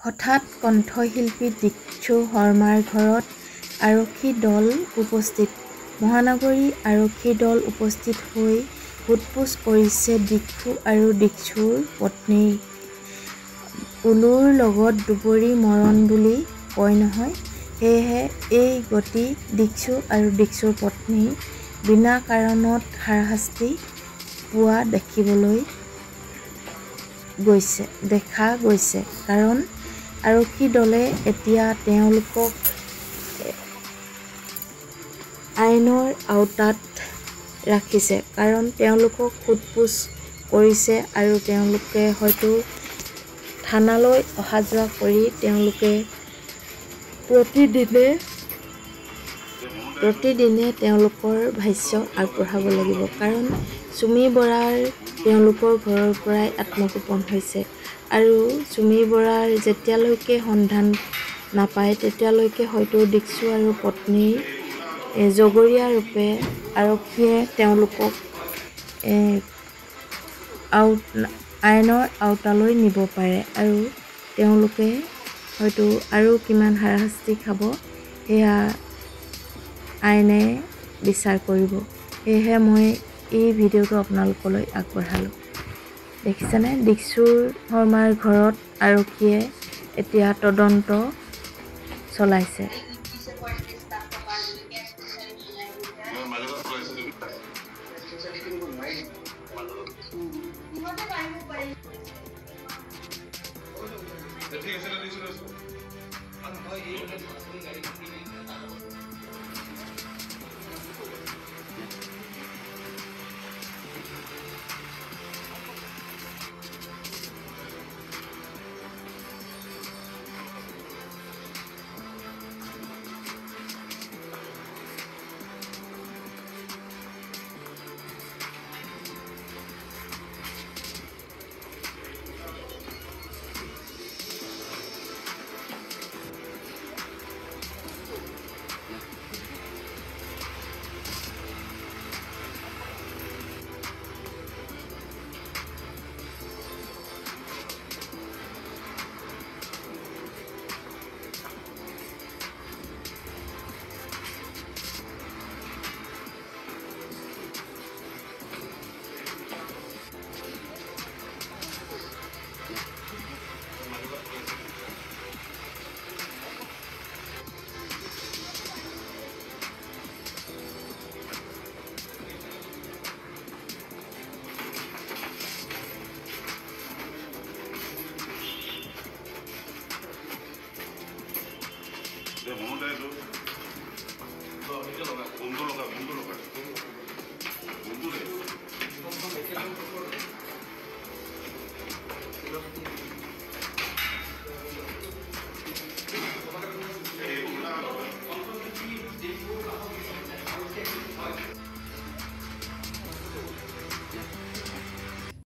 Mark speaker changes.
Speaker 1: হঠাৎ কণ্ঠশিল্পী দীক্ষু শৰ্মাৰ ঘৰত আৰক্ষী দল উপস্থিত। মহানগৰী আৰক্ষী দল উপস্থিত হৈ সোধপোছ কৰিছে দীক্ষু আৰু দীক্ষুৰ পত্নীৰ। উলুৰ লগত দুবৰি মৰণ বুলি কয় নহয়, সেয়েহে এই গতি দীক্ষু আৰু দীক্ষুৰ পত্নীৰ বিনা কাৰণত হাৰাশাস্তি পোৱা দেখা গৈছে। কাৰণ আৰক্ষী দলে এতিয়া তেওঁলোকক আইনৰ আওতাত ৰাখিছে। কাৰণ তেওঁলোকক সোধপোছ কৰিছে আৰু তেওঁলোকে হয়তো থানালৈ অহা যোৱা কৰি তেওঁলোকে প্ৰতিদিনে তেওঁলোকৰ ভাষ্য আগবঢ়াব লাগিব। কাৰণ চুমি বৰাৰ তেওঁলোকৰ ঘৰৰ পৰাই আত্মগোপন হৈছে আৰু চুমি বৰাৰ যেতিয়ালৈকে সন্ধান নাপায় তেতিয়ালৈকে হয়তো দীক্ষু আৰু পত্নীৰ জগৰীয়া ৰূপে আৰক্ষীয়ে তেওঁলোকক আইনৰ আওতালৈ নিব পাৰে আৰু তেওঁলোকে হয়তো আৰু কিমান হাৰাশাস্তি খাব সেয়া আইনে বিচাৰ কৰিব। সেয়েহে মই এই ভিডিঅ'টো আপোনালোকলৈ আগবঢ়ালোঁ। দেখিছেনে, দীক্ষু শৰ্মাৰ ঘৰত আৰক্ষীয়ে এতিয়া তদন্ত চলাইছে।
Speaker 2: Bunda